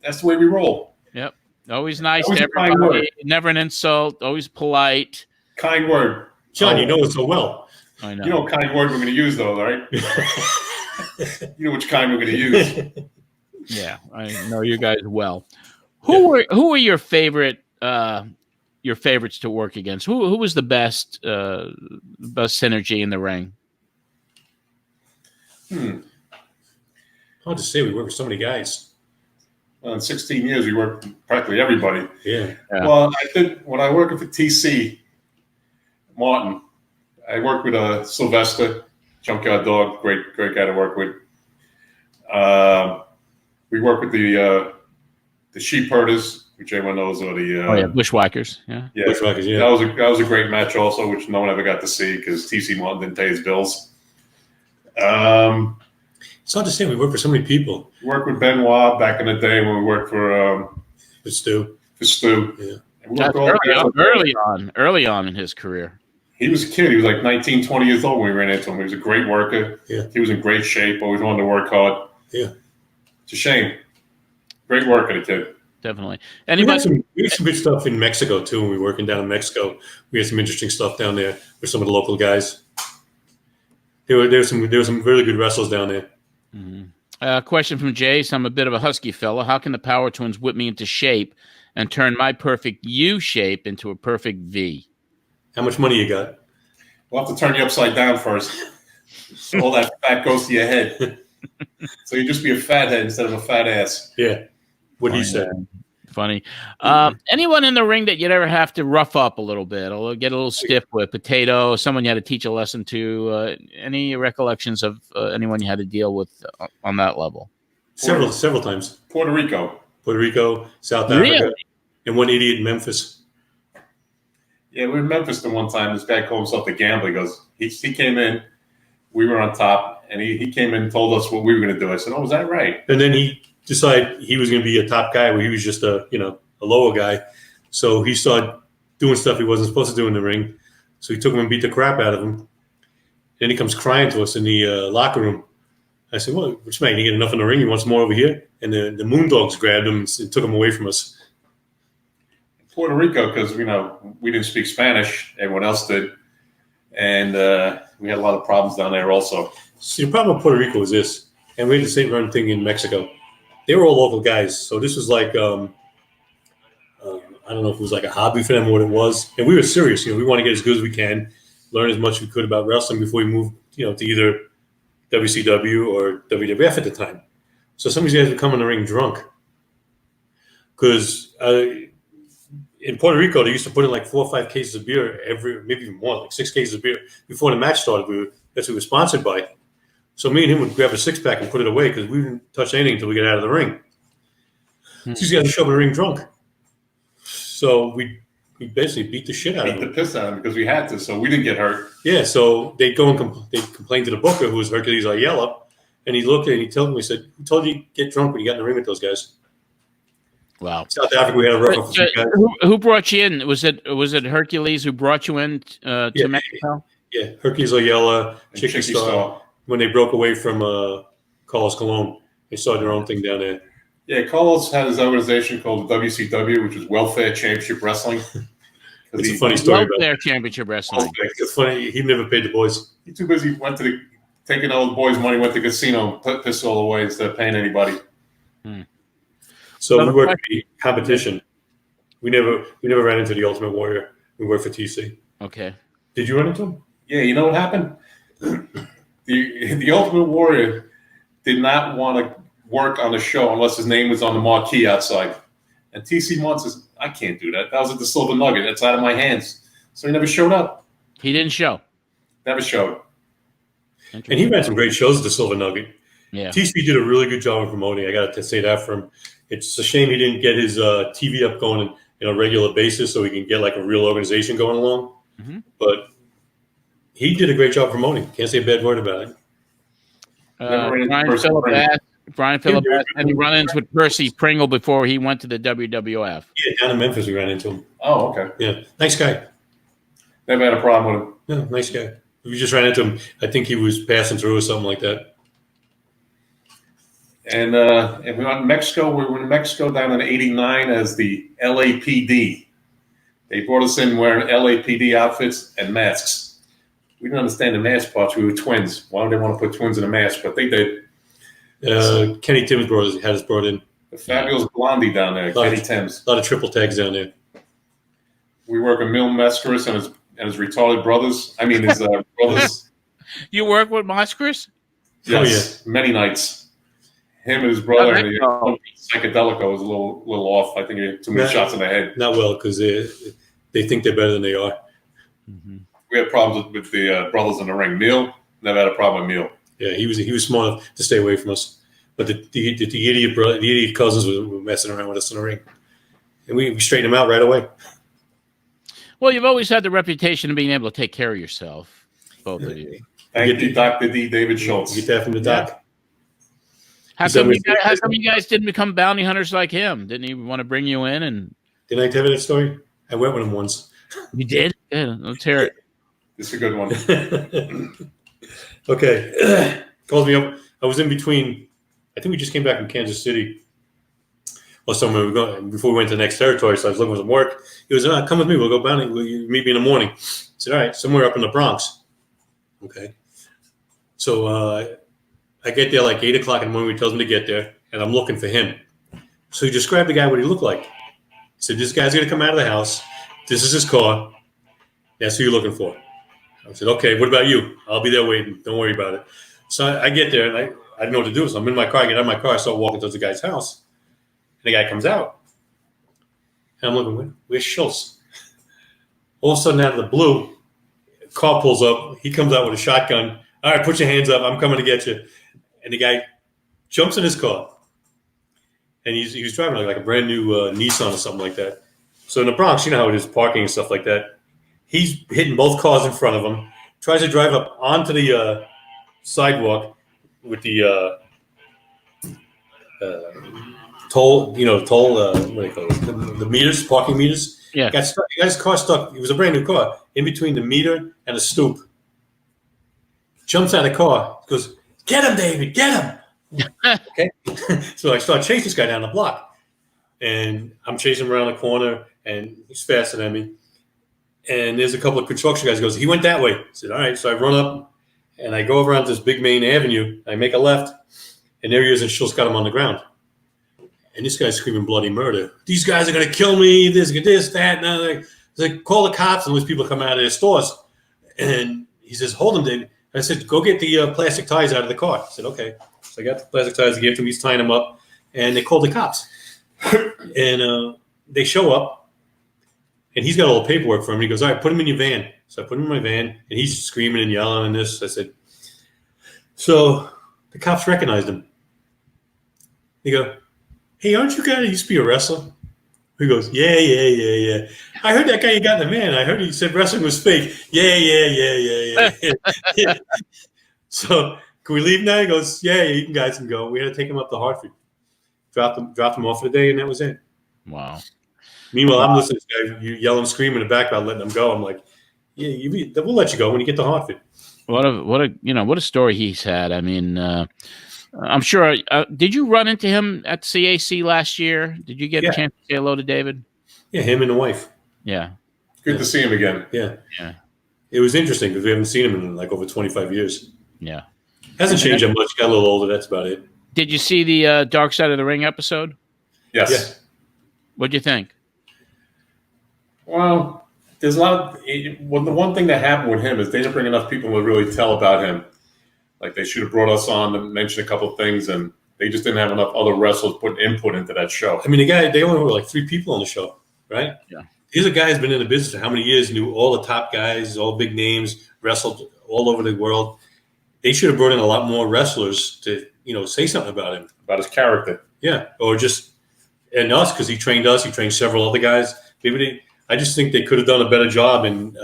That's the way we roll.
Yep. Always nice
Always
to
a kind
everybody.
word.
Never an insult. Always polite.
Kind word.
John, you know it so well.
I know.
You know what kind word we're going to use, though, right? You know which kind we're going to use.
Yeah, I know you guys well. Who were your favorites to work against? Who was the best synergy in the ring?
Hard to say. We work with so many guys.
Well, in 16 years, we worked with practically everybody.
Yeah.
Well, I did when I worked for TC Martin. I worked with Sylvester, Junkyard Dog, great guy to work with. We worked with the sheep herders, which everyone knows are the
Bushwhackers. Yeah,
Bushwhackers. Yeah,
that was a great match also, which no one ever got to see because TC Martin didn't pay his bills.
It's hard to say. We work for so many people.
We worked with Benoit back in the day when we worked for
Stu.
Yeah,
that's early on in his career.
He was a kid. He was like 19, 20 years old when we ran into him. He was a great worker.
Yeah.
He was in great shape, always wanted to work hard.
Yeah.
It's a shame. Great worker, the kid.
Definitely.
We had some good stuff in Mexico, too, when we were working down in Mexico. We had some interesting stuff down there with some of the local guys. There were some really good wrestlers down there.
Mm-hmm. Question from Jace. I'm a bit of a husky fella. How can the Power Twins whip me into shape and turn my perfect U shape into a perfect V?
How much money you got?
We'll have to turn you upside down first. So all that fat goes to your head. So you just be a fat head instead of a fat ass.
Yeah. What he said.
Funny. Anyone in the ring that you'd ever have to rough up a little bit, or get a little stiff with? Potato, someone you had to teach a lesson to? Any recollections of anyone you had to deal with on that level?
Several times.
Puerto Rico,
South Africa, and one idiot in Memphis.
Yeah, we were in Memphis the one time. This guy called himself the Gambler. He goes, he came in, we were on top, and he came in and told us what we were going to do. I said, oh, is that right?
And then he decided he was going to be a top guy where he was just a lower guy. So he started doing stuff he wasn't supposed to do in the ring. So he took him and beat the crap out of him. Then he comes crying to us in the locker room. I said, well, what's the matter? You get enough in the ring? He wants more over here? And the Moondogs grabbed him and took him away from us.
Puerto Rico, because we didn't speak Spanish, everyone else did, and we had a lot of problems down there also.
See, the problem with Puerto Rico was this, and we had the same run thing in Mexico. They were all local guys, so this was like I don't know if it was like a hobby for them or what it was, and we were serious. We want to get as good as we can, learn as much as we could about wrestling before we moved, to either WCW or WWF at the time. So some of these guys would come in the ring drunk because. In Puerto Rico, they used to put in like 4 or 5 cases of beer maybe even more, like 6 cases of beer before the match started. That's what we were sponsored by. So me and him would grab a 6-pack and put it away because we didn't touch anything until we got out of the ring. These guys would show up in the ring drunk. So we basically beat the shit out of them.
Beat the piss out of them because we had to, so we didn't get hurt.
Yeah, so they'd go and they'd complain to the booker, who was Hercules Ayala, and he looked at it and he told me, he said, who told you to get drunk when you got in the ring with those guys?
Wow.
South Africa, we had a rough guys.
Who brought you in? Was it Hercules who brought you in to Mexico?
Yeah, Hercules Ayala, Chicky Star. When they broke away from Carlos Colon, they started their own thing down there.
Yeah, Carlos had his organization called the WCW, which was Welfare Championship Wrestling.
It's a funny story.
Welfare Championship Wrestling.
It's funny. He never paid the boys.
He too busy taking all the boys' money, went to the casino, pissed it all away instead of paying anybody.
So we worked the competition. We never ran into the Ultimate Warrior. We worked for TC.
Okay.
Did you run into him?
Yeah, you know what happened? The Ultimate Warrior did not want to work on the show unless his name was on the marquee outside. And TC Martin says, I can't do that. That was at the Silver Nugget. That's out of my hands. So he never showed up.
He didn't show.
Never showed.
And he ran some great shows at the Silver Nugget.
Yeah.
TC did a really good job of promoting. I got to say that for him. It's a shame he didn't get his TV up going on a regular basis so he can get like a real organization going along.
Mm-hmm.
But he did a great job promoting. Can't say a bad word about it.
Brian Phillip asked, had he run-ins with Percy Pringle before he went to the WWF?
Yeah, down in Memphis we ran into him.
Oh, okay.
Yeah, nice guy.
Never had a problem with him.
Yeah, nice guy. We just ran into him. I think he was passing through or something like that.
And we went to Mexico. We were in Mexico down in '89 as the LAPD. They brought us in wearing LAPD outfits and masks. We didn't understand the mask parts. We were twins. Why would they want to put twins in a mask? But they did.
Kenny Timms had us brought in.
The fabulous Blondie down there, Kenny Timms.
A lot of triple tags down there.
We work with Mil Mescaris and his retarded brothers. I mean, his brothers.
You work with Mascaris?
Yes, many nights. Him and his brother, Psychedelico, was a little off. I think he had too many shots in the head.
Not well, because they think they're better than they are.
Mm-hmm.
We had problems with the brothers in the ring. Meal, never had a problem with Meal.
Yeah, he was smart enough to stay away from us. But the idiot cousins were messing around with us in the ring, and we straightened them out right away.
Well, you've always had the reputation of being able to take care of yourself, both of you.
Thank you, Dr. D. David Schultz.
You get that from the doc.
How come you guys didn't become bounty hunters like him? Didn't he want to bring you in? And
didn't I tell you that story? I went with him once.
You did? Yeah, let's hear it.
It's a good one.
Okay. Calls me up. I was in between. I think we just came back from Kansas City or somewhere. Before we went to the next territory, so I was looking for some work. He was, come with me. We'll go bounty. Will you meet me in the morning? I said, all right, somewhere up in the Bronx. Okay. So I get there like 8 o'clock in the morning. He tells me to get there, and I'm looking for him. So he described the guy what he looked like. He said, this guy's going to come out of the house. This is his car. That's who you're looking for. I said, okay, what about you? I'll be there waiting. Don't worry about it. So I get there, and I didn't know what to do. So I'm in my car. I get out of my car. I start walking towards the guy's house. And the guy comes out. And I'm looking, where's Schultz? All of a sudden, out of the blue, a car pulls up. He comes out with a shotgun. All right, put your hands up. I'm coming to get you. And the guy jumps in his car. And he was driving like a brand new Nissan or something like that. So in the Bronx, you know how it is, parking and stuff like that. He's hitting both cars in front of him, tries to drive up onto the sidewalk with the toll, what do you call it? The meters, parking meters.
Yeah.
Got his car stuck. It was a brand new car in between the meter and the stoop. Jumps out of the car, goes, get him, David, get him. Okay. So I start chasing this guy down the block. And I'm chasing him around the corner, and he's faster than me. And there's a couple of construction guys. He goes, he went that way. I said, all right. So I run up, and I go around this big main avenue. I make a left, and there he is, and Schultz got him on the ground. And this guy's screaming bloody murder. These guys are going to kill me, this, that, and that. He's like, call the cops, and those people come out of their stores. And he says, hold him, David. I said, go get the plastic tires out of the car. I said, okay. So I got the plastic tires, I gave to him, he's tying them up, and they called the cops. And they show up. And he's got all the paperwork for him. He goes, all right, put him in your van. So I put him in my van, and he's screaming and yelling and this. I said, so the cops recognized him. They go, hey, aren't you guy that used to be a wrestler? He goes, yeah. I heard that guy you got in the van. I heard he said wrestling was fake. Yeah. So can we leave now? He goes, yeah, you guys can go. We had to take him up to Hartford. Dropped him off for the day, and that was it.
Wow.
Meanwhile, I'm listening to this guy yelling, screaming in the background, letting him go. I'm like, yeah, we'll let you go when you get to Hartford.
What a story he's had. I mean, I'm sure. Did you run into him at CAC last year? Did you get a chance to say hello to David?
Yeah, him and the wife.
Yeah.
Good to see him again.
Yeah.
Yeah.
It was interesting because we haven't seen him in like over 25 years.
Yeah.
Hasn't changed that much. Got a little older. That's about it.
Did you see the Dark Side of the Ring episode?
Yes.
Yeah.
What'd you think?
Well, there's a lot of well, the one thing that happened with him is they didn't bring enough people to really tell about him. Like they should have brought us on to mention a couple of things, and they just didn't have enough other wrestlers putting input into that show.
I mean, they only were like 3 people on the show, right?
Yeah.
Here's a guy who's been in the business for how many years, knew all the top guys, all big names, wrestled all over the world. They should have brought in a lot more wrestlers to, say something about him.
About his character.
Yeah, or just and us because he trained us. He trained several other guys. I just think they could have done a better job in,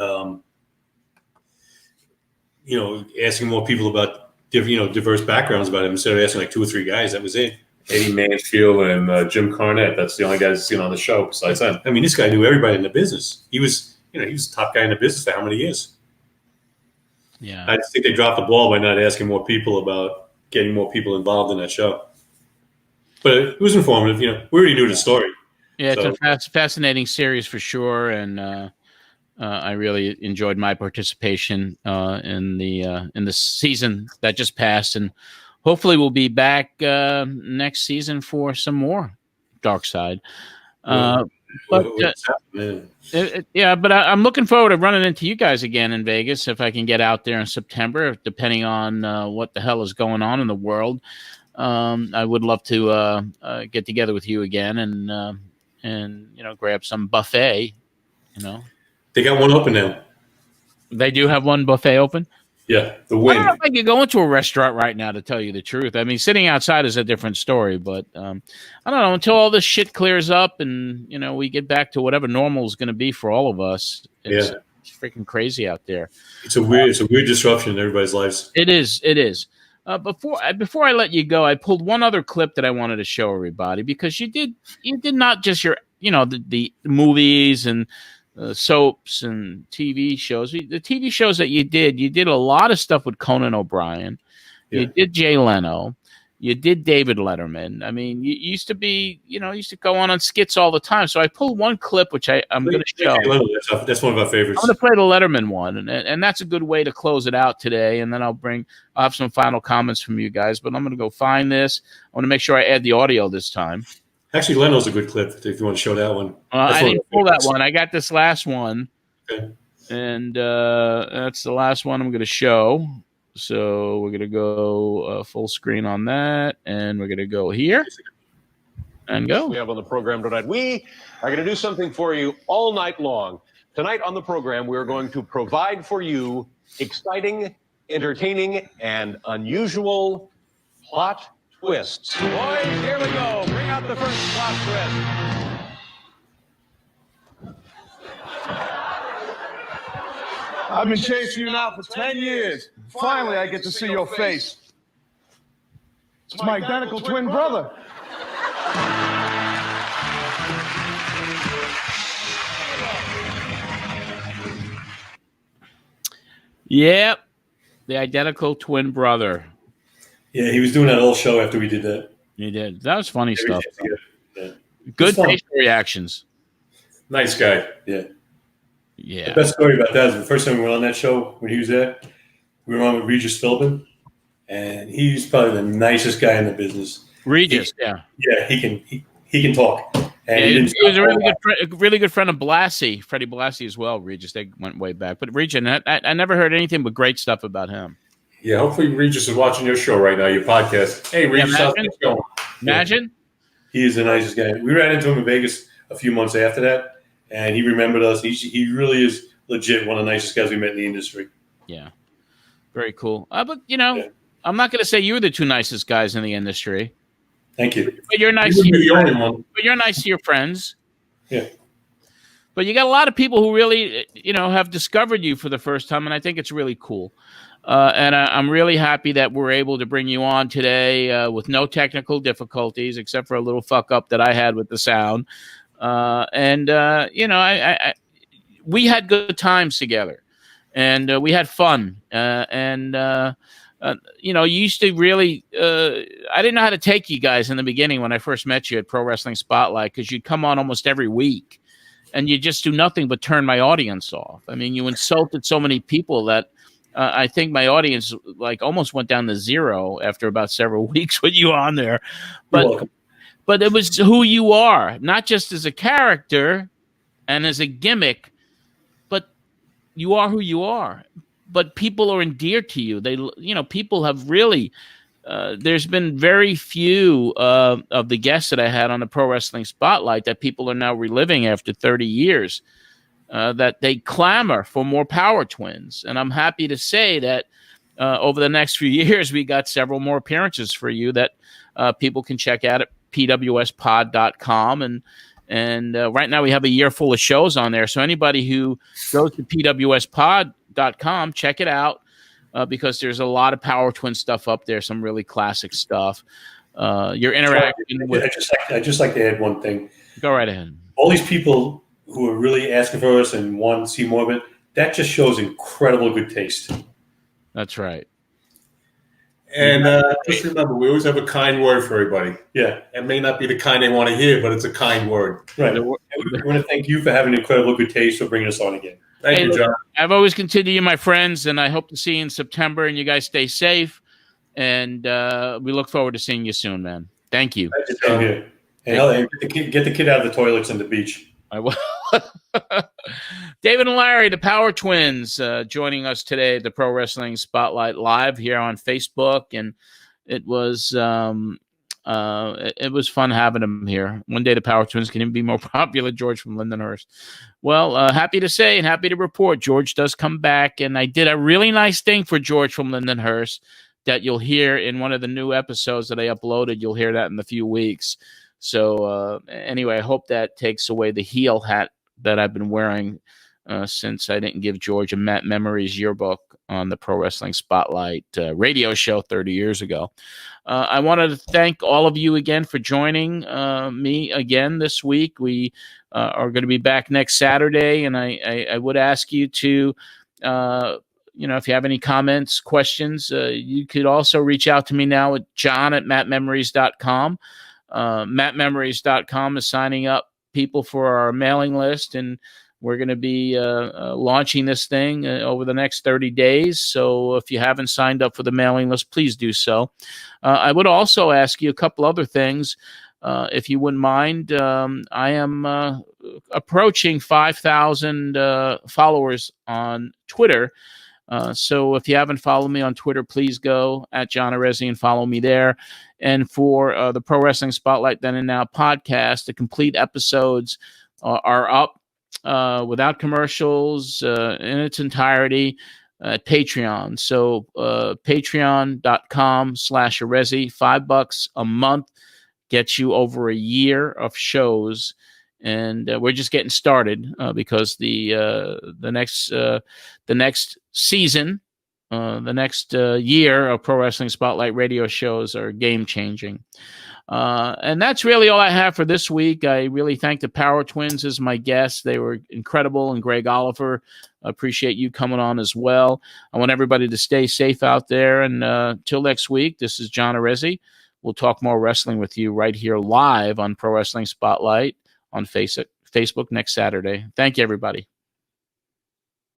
asking more people about diverse backgrounds about him instead of asking like 2 or 3 guys. That was it.
Eddie Mansfield and Jim Cornette. That's the only guys seen on the show besides them.
I mean, this guy knew everybody in the business. He was the top guy in the business for how many years?
Yeah.
I just think they dropped the ball by not asking more people about getting more people involved in that show. But it was informative. We already knew the story.
Yeah,
So-
it's a fascinating series for sure, and I really enjoyed my participation in the season that just passed, and hopefully we'll be back next season for some more Dark Side. But I'm looking forward to running into you guys again in Vegas if I can get out there in September, depending on what the hell is going on in the world. I would love to get together with you again and grab some buffet.
They got one open now.
They do have one buffet open.
Yeah, the
I
win.
don't know if I could go into a restaurant right now, to tell you the truth. I mean, sitting outside is a different story, but I don't know, until all this shit clears up and we get back to whatever normal is going to be for all of us. It's freaking crazy out there.
It's a weird disruption in everybody's lives.
It is. Before I let you go, I pulled one other clip that I wanted to show everybody, because you did not just your the movies and soaps and TV shows. The TV shows that you did a lot of stuff with Conan O'Brien.
Yeah.
You did Jay Leno. You did David Letterman. I mean, you used to go on skits all the time. So I pulled one clip, which I'm going to show.
That's one of our favorites.
I'm going to play the Letterman one, and that's a good way to close it out today. And then I'll have some final comments from you guys. But I'm going to go find this. I want to make sure I add the audio this time.
Actually, Leno's a good clip if you want to show that one.
I didn't pull that one. I got this last one.
Okay.
And that's the last one I'm going to show. So we're going to go full screen on that. And we're going to go here. And go.
We have on the program tonight. We are going to do something for you all night long. Tonight on the program, we are going to provide for you exciting, entertaining, and unusual plot twists. Boys, here we go. Bring out the first plot twist.
I've been chasing you now for 10 years. Finally, I get to see your face. It's my identical twin brother.
Yep. The identical twin brother.
Yeah, he was doing that whole show after we did that.
He did. That was funny stuff.
Yeah.
Good
fun.
facial reactions.
Nice guy.
Yeah.
Yeah.
The best story about that is the first time we went on that show when he was there, we were on with Regis Philbin, and he's probably the nicest guy in the business.
Regis, yeah.
Yeah, he can talk. And
He
didn't
was a
stop
really good friend of Blassie, Freddie Blassie as well. Regis, they went way back. But Regis, I never heard anything but great stuff about him.
Yeah, hopefully Regis is watching your show right now, your podcast. Hey, Regis, how's
imagine.
things going?
Imagine.
He is the nicest guy. We ran into him in Vegas a few months after that, and he remembered us. He really is legit one of the nicest guys we met in the industry.
Yeah. Very cool. But, I'm not going to say you're the two nicest guys in the industry.
Thank you.
But you're nice.
You wouldn't be the only one.
But you're nice to your friends.
Yeah.
But you got a lot of people who really, have discovered you for the first time, and I think it's really cool. And I'm really happy that we're able to bring you on today with no technical difficulties, except for a little fuck up that I had with the sound. We had good times together, and we had fun. You used to really, I didn't know how to take you guys in the beginning when I first met you at Pro Wrestling Spotlight, because you'd come on almost every week and you just do nothing but turn my audience off. I mean, you insulted so many people that I think my audience almost went down to zero after about several weeks with you on there. But it was who you are, not just as a character, and as a gimmick, but you are who you are. But people are endeared to you. People have really. There's been very few of the guests that I had on the Pro Wrestling Spotlight that people are now reliving after 30 years. That they clamor for more Power Twins, and I'm happy to say that over the next few years, we got several more appearances for you that people can check out at pwspod.com. And right now we have a year full of shows on there. So anybody who goes to pwspod.com, check it out because there's a lot of Power Twin stuff up there, some really classic stuff. You're interacting with...
I'd just like to add one thing.
Go right ahead.
All these people who are really asking for us and want to see more of it, that just shows incredible good taste.
That's right.
And just remember, we always have a kind word for everybody.
Yeah.
It may not be the kind they want to hear, but it's a kind word.
Right. I want to thank you for having incredible good taste for bringing us on again.
Thank you, John.
I've always continued you, my friends, and I hope to see you in September, and you guys stay safe. And we look forward to seeing you soon, man. Thank you.
Thank you. And get the kid out of the toilets and the beach.
I will. David and Larry, the Power Twins, joining us today at the Pro Wrestling Spotlight Live here on Facebook, and it was fun having them here. One day the Power Twins can even be more popular. George from Lindenhurst. Well, happy to say and happy to report George does come back, and I did a really nice thing for George from Lindenhurst that you'll hear in one of the new episodes that I uploaded. You'll hear that in a few weeks. So anyway, I hope that takes away the heel hat that I've been wearing since I didn't give George a Matt Memories yearbook on the Pro Wrestling Spotlight radio show 30 years ago. I wanted to thank all of you again for joining me again this week. We are going to be back next Saturday, and I would ask you to, if you have any comments, questions, you could also reach out to me now at john@mattmemories.com. mattmemories.com is signing up people for our mailing list, and we're going to be launching this thing over the next 30 days. So if you haven't signed up for the mailing list, please do so. I would also ask you a couple other things. If you wouldn't mind, I am approaching 5,000 followers on Twitter. So if you haven't followed me on Twitter, please go at John Arezzi and follow me there. And for the Pro Wrestling Spotlight Then and Now podcast, the complete episodes are up without commercials in its entirety at Patreon. So patreon.com/Arezzi, $5 a month gets you over a year of shows. And we're just getting started because the next season, the next year of Pro Wrestling Spotlight radio shows are game changing. And that's really all I have for this week. I really thank the Power Twins as my guests. They were incredible. And Greg Oliver, I appreciate you coming on as well. I want everybody to stay safe out there. And till next week, this is John Arezzi. We'll talk more wrestling with you right here live on Pro Wrestling Spotlight on Facebook next Saturday. Thank you, everybody.